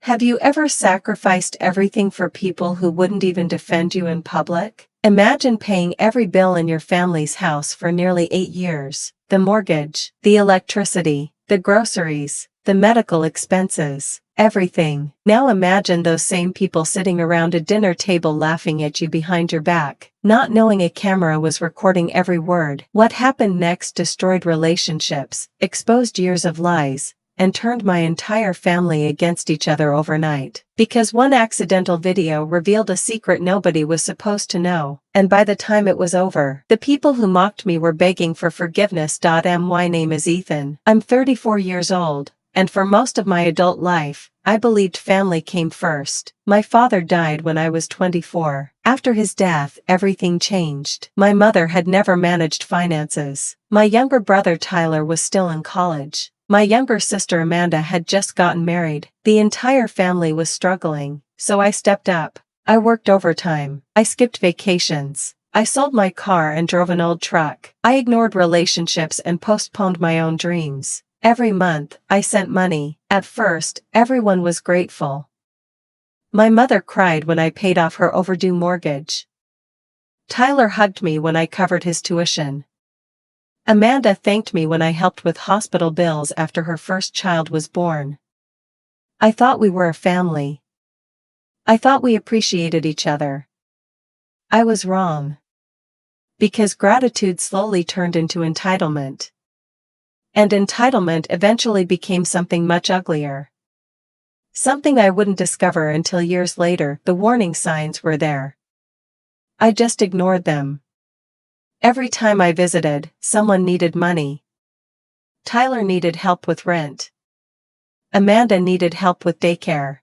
Have you ever sacrificed everything for people who wouldn't even defend you in public? Imagine paying every bill in your family's house for nearly 8 years. The mortgage, the electricity, the groceries, the medical expenses, everything. Now imagine those same people sitting around a dinner table laughing at you behind your back, not knowing a camera was recording every word. What happened next destroyed relationships, exposed years of lies, and turned my entire family against each other overnight. Because one accidental video revealed a secret nobody was supposed to know, and by the time it was over, the people who mocked me were begging for forgiveness. My name is Ethan. I'm 34 years old, and for most of my adult life, I believed family came first. My father died when I was 24. After his death, everything changed. My mother had never managed finances. My younger brother Tyler was still in college. My younger sister Amanda had just gotten married. The entire family was struggling, so I stepped up. I worked overtime. I skipped vacations. I sold my car and drove an old truck. I ignored relationships and postponed my own dreams. Every month, I sent money. At first, everyone was grateful. My mother cried when I paid off her overdue mortgage. Tyler hugged me when I covered his tuition. Amanda thanked me when I helped with hospital bills after her first child was born. I thought we were a family. I thought we appreciated each other. I was wrong. Because gratitude slowly turned into entitlement. And entitlement eventually became something much uglier. Something I wouldn't discover until years later. The warning signs were there. I just ignored them. Every time I visited, someone needed money. Tyler needed help with rent. Amanda needed help with daycare.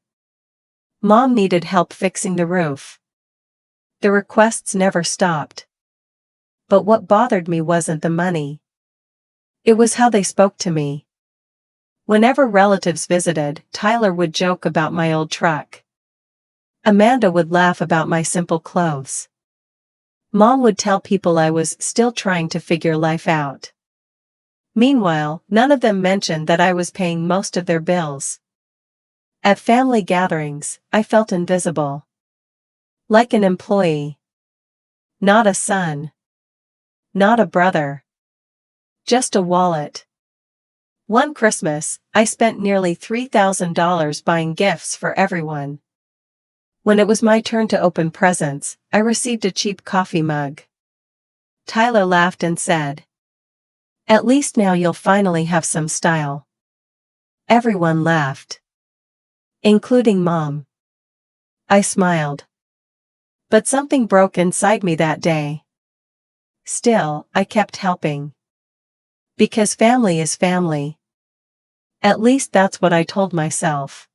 Mom needed help fixing the roof. The requests never stopped. But what bothered me wasn't the money. It was how they spoke to me. Whenever relatives visited, Tyler would joke about my old truck. Amanda would laugh about my simple clothes. Mom would tell people I was still trying to figure life out. Meanwhile, none of them mentioned that I was paying most of their bills. At family gatherings, I felt invisible. Like an employee. Not a son. Not a brother. Just a wallet. One Christmas, I spent nearly $3,000 buying gifts for everyone. When it was my turn to open presents, I received a cheap coffee mug. Tyler laughed and said, "At least now you'll finally have some style." Everyone laughed. Including Mom. I smiled. But something broke inside me that day. Still, I kept helping. Because family is family. At least that's what I told myself.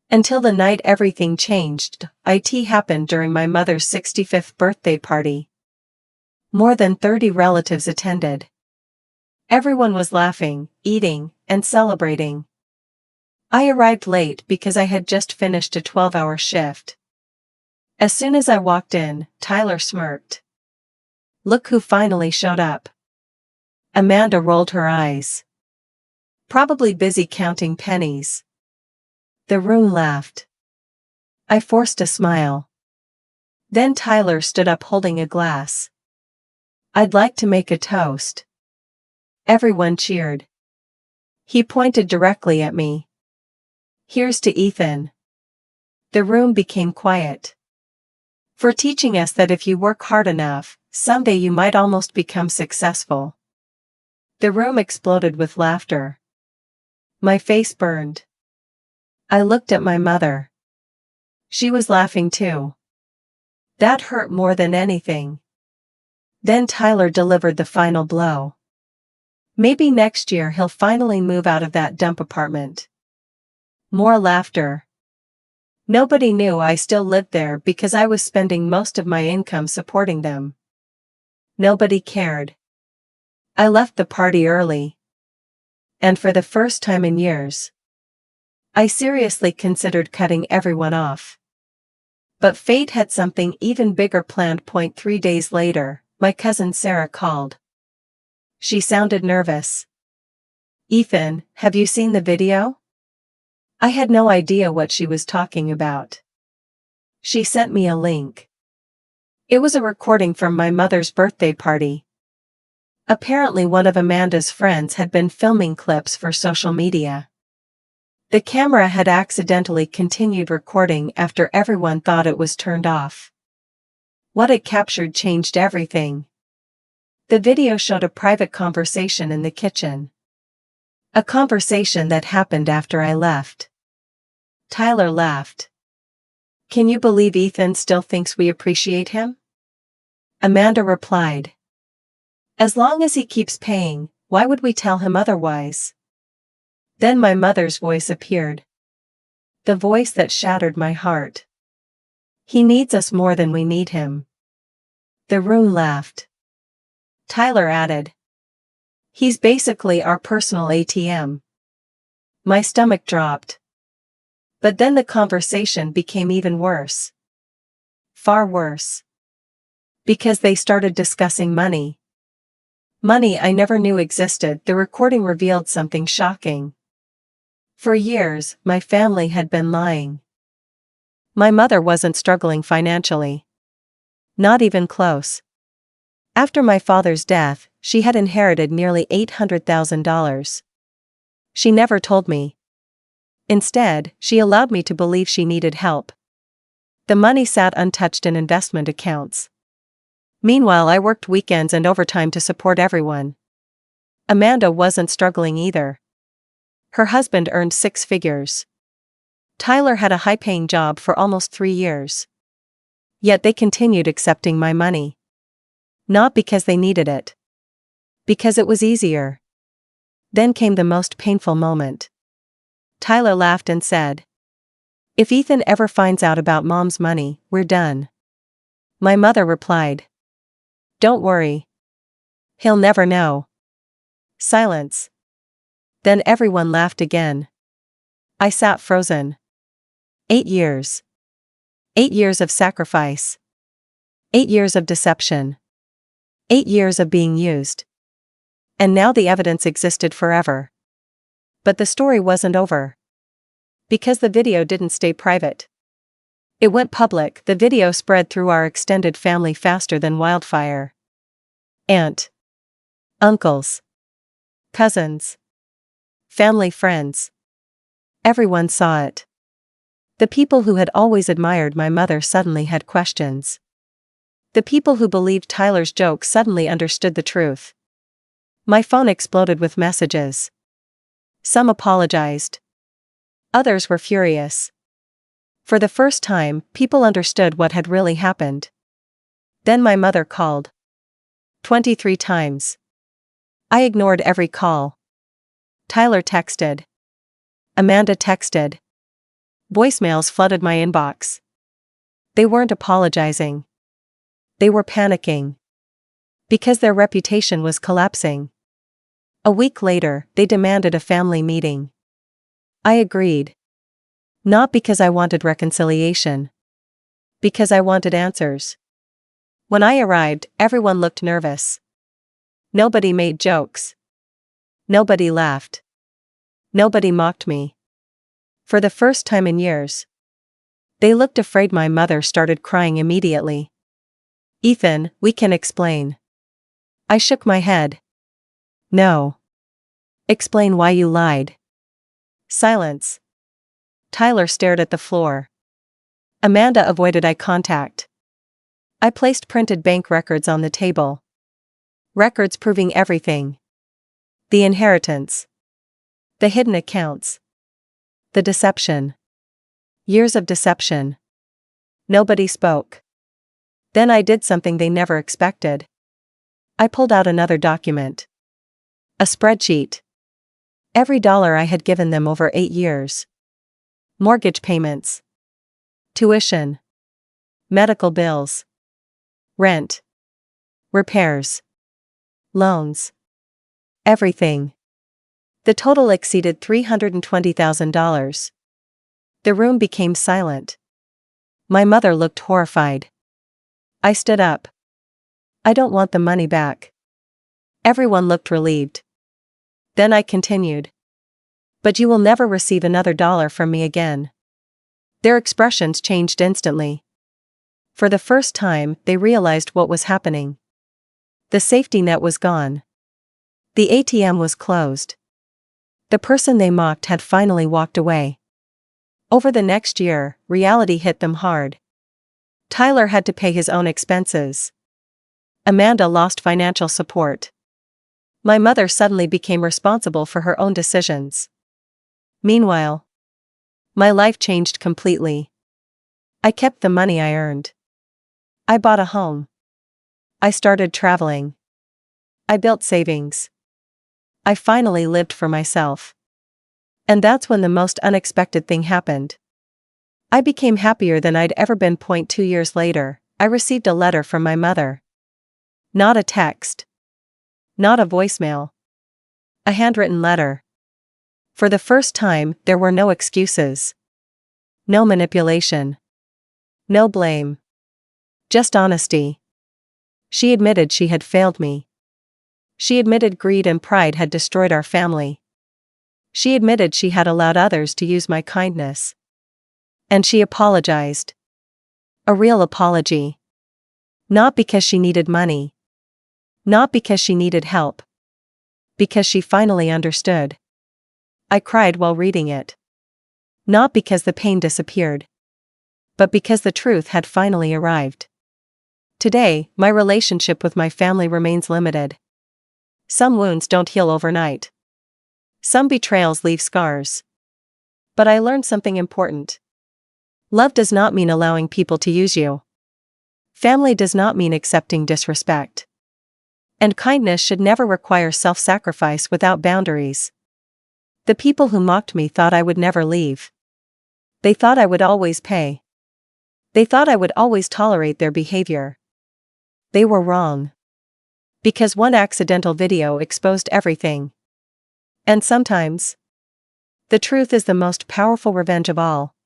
Until the night everything changed. It happened during my mother's 65th birthday party. More than 30 relatives attended. Everyone was laughing, eating, and celebrating. I arrived late because I had just finished a 12-hour shift. As soon as I walked in, Tyler smirked. "Look who finally showed up." Amanda rolled her eyes. Probably busy counting pennies. The room laughed. I forced a smile. Then Tyler stood up holding a glass. "I'd like to make a toast." Everyone cheered. He pointed directly at me. "Here's to Ethan." The room became quiet. For teaching us that if you work hard enough, someday you might almost become successful. The room exploded with laughter. My face burned. I looked at my mother. She was laughing too. That hurt more than anything. Then Tyler delivered the final blow. Maybe next year he'll finally move out of that dump apartment. More laughter. Nobody knew I still lived there because I was spending most of my income supporting them. Nobody cared. I left the party early. And for the first time in years, I seriously considered cutting everyone off. But fate had something even bigger planned. 3 days later, my cousin Sarah called. She sounded nervous. "Ethan, have you seen the video?" I had no idea what she was talking about. She sent me a link. It was a recording from my mother's birthday party. Apparently one of Amanda's friends had been filming clips for social media. The camera had accidentally continued recording after everyone thought it was turned off. What it captured changed everything. The video showed a private conversation in the kitchen. A conversation that happened after I left. Tyler laughed. "Can you believe Ethan still thinks we appreciate him?" Amanda replied. "As long as he keeps paying, why would we tell him otherwise?" Then my mother's voice appeared. The voice that shattered my heart. "He needs us more than we need him." The room laughed. Tyler added, "He's basically our personal ATM." My stomach dropped. But then the conversation became even worse. Far worse. Because they started discussing money. Money I never knew existed. The recording revealed something shocking. For years, my family had been lying. My mother wasn't struggling financially. Not even close. After my father's death, she had inherited nearly $800,000. She never told me. Instead, she allowed me to believe she needed help. The money sat untouched in investment accounts. Meanwhile, I worked weekends and overtime to support everyone. Amanda wasn't struggling either. Her husband earned 6 figures. Tyler had a high-paying job for almost 3 years. Yet they continued accepting my money. Not because they needed it. Because it was easier. Then came the most painful moment. Tyler laughed and said, "If Ethan ever finds out about Mom's money, we're done." My mother replied, "Don't worry. He'll never know." Silence. Then everyone laughed again. I sat frozen. 8 years. 8 years of sacrifice. 8 years of deception. 8 years of being used. And now the evidence existed forever. But the story wasn't over. Because the video didn't stay private. It went public. The video spread through our extended family faster than wildfire. Aunt, uncles, cousins, family friends. Everyone saw it. The people who had always admired my mother suddenly had questions. The people who believed Tyler's jokes suddenly understood the truth. My phone exploded with messages. Some apologized. Others were furious. For the first time, people understood what had really happened. Then my mother called. 23 times. I ignored every call. Tyler texted. Amanda texted. Voicemails flooded my inbox. They weren't apologizing. They were panicking. Because their reputation was collapsing. A week later, they demanded a family meeting. I agreed. Not because I wanted reconciliation. Because I wanted answers. When I arrived, everyone looked nervous. Nobody made jokes. Nobody laughed. Nobody mocked me. For the first time in years. They looked afraid. My mother started crying immediately. "Ethan, we can explain." I shook my head. "No. Explain why you lied." Silence. Tyler stared at the floor. Amanda avoided eye contact. I placed printed bank records on the table. Records proving everything. The inheritance. The hidden accounts. The deception. Years of deception. Nobody spoke. Then I did something they never expected. I pulled out another document. A spreadsheet. Every dollar I had given them over 8 years. Mortgage payments. Tuition. Medical bills. Rent. Repairs. Loans. Everything. The total exceeded $320,000. The room became silent. My mother looked horrified. I stood up. "I don't want the money back." Everyone looked relieved. Then I continued. But you will never receive another dollar from me again." Their expressions changed instantly. For the first time, they realized what was happening. The safety net was gone. The ATM was closed. The person they mocked had finally walked away. Over the next year, reality hit them hard. Tyler had to pay his own expenses. Amanda lost financial support. My mother suddenly became responsible for her own decisions. Meanwhile, my life changed completely. I kept the money I earned. I bought a home. I started traveling. I built savings. I finally lived for myself. And that's when the most unexpected thing happened. I became happier than I'd ever been. 2 years later, I received a letter from my mother. Not a text. Not a voicemail. A handwritten letter. For the first time, there were no excuses. No manipulation. No blame. Just honesty. She admitted she had failed me. She admitted greed and pride had destroyed our family. She admitted she had allowed others to use my kindness. And she apologized. A real apology. Not because she needed money. Not because she needed help. Because she finally understood. I cried while reading it. Not because the pain disappeared. But because the truth had finally arrived. Today, my relationship with my family remains limited. Some wounds don't heal overnight. Some betrayals leave scars. But I learned something important. Love does not mean allowing people to use you. Family does not mean accepting disrespect. And kindness should never require self-sacrifice without boundaries. The people who mocked me thought I would never leave. They thought I would always pay. They thought I would always tolerate their behavior. They were wrong. Because one accidental video exposed everything. And sometimes, the truth is the most powerful revenge of all.